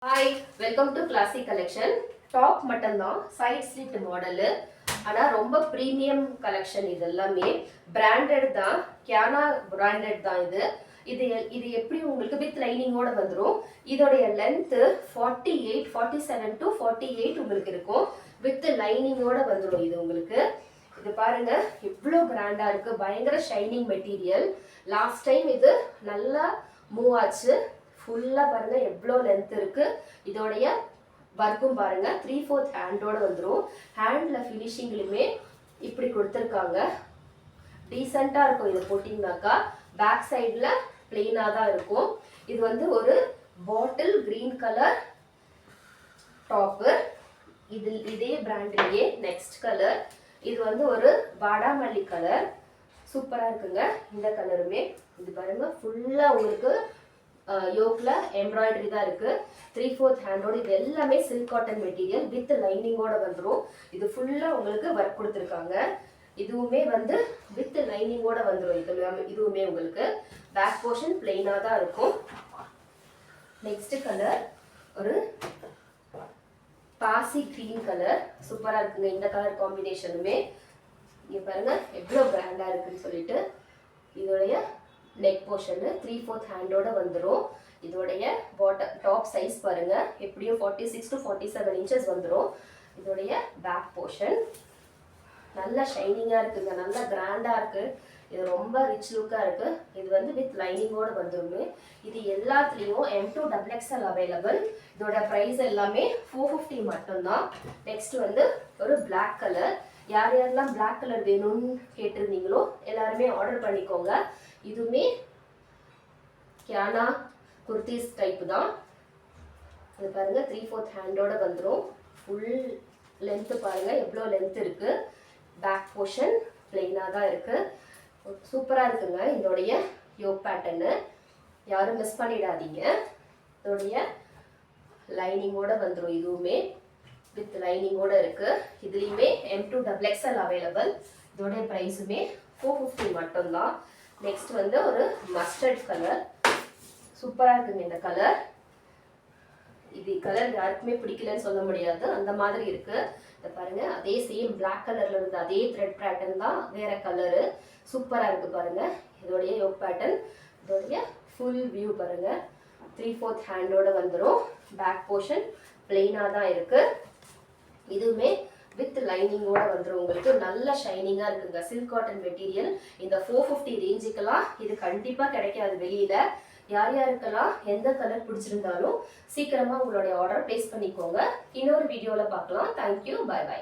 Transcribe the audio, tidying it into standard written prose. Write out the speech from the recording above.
Hi, welcome to Classic Collection. Top மட்டும்தான் side slit model. ஆனா ரொம்ப பிரீமியம் கலெக்ஷன் இது எல்லாமே பிராண்டட் தான். கியானா பிராண்டட் தான் இது. இது எப்படி உங்களுக்கு வித் லைனிங்கோட வந்துரும். இதோட லெந்த் 48 47 to 48 உங்களுக்கு இருக்கும். வித் லைனிங்கோட வந்துரும் இது உங்களுக்கு. இது பாருங்க எவ்வளவு கிராண்டா இருக்கு. பயங்கர ஷைனிங் மெட்டீரியல். லாஸ்ட் டைம் இது நல்லா மூவ் ஆச்சு. ஃபுல்லா பாருங்க எவ்வளோ லென்த் இருக்கு. இதோடைய வர்க்கும் பாருங்க 3/4 ஹேண்டோட வந்துடும். ஹேண்ட்ல ஃபினிஷிங்லுமே இப்படி கொடுத்துருக்காங்க. டீசெண்டா இருக்கும். இதை போட்டிங்கனாக்கா பேக் சைட்ல பிளெயினா தான் இருக்கும். இது வந்து ஒரு பாட்டில் கிரீன் கலர் டாப்பு. இதே பிராண்ட்லயே நெக்ஸ்ட் கலர் இது வந்து ஒரு வாடாமல்லி கலர். சூப்பரா இருக்குங்க இந்த கலருமே. இது பாருங்க ஃபுல்லா உங்களுக்கு யோக்ல எம்ப்ராய்டரி தான் இருக்கு. 3/4 ஹேண்டோட. இது எல்லாமே சில்க் காட்டன் மெட்டீரியல் வித் லைனிங்கோட வந்துடும். இது ஃபுல்லா உங்களுக்கு ஒர்க் கொடுத்துருக்காங்க. இதுவுமே வந்து வித் லைனிங்கோட வந்துடும். இதுவுமே உங்களுக்கு பேக் போர்ஷன் பிளெயினா தான் இருக்கும். நெக்ஸ்ட் கலர் ஒரு பாசி கிரீன் கலர். சூப்பரா இருக்குங்க இந்த கலர் காம்பினேஷனுமே. இங்க பாருங்க எவ்வளவு கிராண்டா இருக்குன்னு சொல்லிட்டு. இதோடைய நெக் போர்ஷன் 3/4 ஹேண்டோட வந்துடும். இதோடைய டாப் சைஸ் பாருங்க எப்படியும் 46 to 47 இன்ச்சஸ் வந்துடும். இதோடைய பேக் போர்ஷன் நல்ல ஷைனிங்கா இருக்குங்க. நல்ல கிராண்டா இருக்கு. இது ரொம்ப ரிச் லுக்கா இருக்கு. இது வந்து வித் லைனிங்கோட வந்துருமே. இது எல்லாத்துலயும் M2 XXL அவைலபிள். இதோட பிரைஸ் எல்லாமே 450 மட்டும்தான். நெக்ஸ்ட் வந்து ஒரு பிளாக் கலர். யார் யாரெல்லாம் பிளாக் கலர் வேணும்னு கேட்டிருந்தீங்களோ எல்லாருமே ஆர்டர் பண்ணிக்கோங்க. இதுவுமே கியானா குர்த்திஸ் டைப் தான். இது பாருங்க 3/4 ஹேண்டோட வந்துடும். ஃபுல் லென்த் பாருங்க எவ்வளோ லென்த் இருக்கு. பேக் போர்ஷன் பிளெயினா தான் இருக்கு. சூப்பரா இருக்குங்க இதோடைய யோக் பேட்டர்னு. யாரும் மிஸ் பண்ணிடாதீங்க. இதோடைய லைனிங்கோட வந்துடும். இதுவுமே வித் லைனிங்கோட இருக்கு. இதுலயுமே M2 XXL அவைலபிள். இதோடைய பிரைஸுமே 450 மட்டும்தான். நெக்ஸ்ட் வந்து ஒரு மஸ்டர்ட் கலர். சூப்பரா இருக்குங்க இந்த கலர். இது கலர் யாருக்குமே பிடிக்கலன்னு சொல்ல முடியாது. அந்த மாதிரி இருக்கு. இதை பாருங்க அதே சேம் பிளாக் கலர்ல இருந்து அதே த்ரெட் பேட்டர்ன் தான் வேற கலரு. சூப்பரா இருக்கு பாருங்க. இதோடைய யோக் பேட்டர்ன். இதோடைய ஃபுல் வியூ பாருங்க 3/4 ஹேண்டோட வந்துடும். பேக் போர்ஷன் பிளெயினா தான் இருக்கு. இதுவுமே வித் லைனிங்கோட வந்துடும். உங்களுக்கு நல்ல ஷைனிங்கா இருக்குங்க. Silk cotton material. இந்த 450 ரேஞ்சுக்கெல்லாம் இது கண்டிப்பா கிடைக்காது வெளியில. யார் யாருக்கெல்லாம் எந்த கலர் பிடிச்சிருந்தாலும் சீக்கிரமா உங்களுடைய ஆர்டர் பிளேஸ் பண்ணிக்கோங்க. இன்னொரு வீடியோல பார்க்கலாம். தேங்க்யூ. Bye by.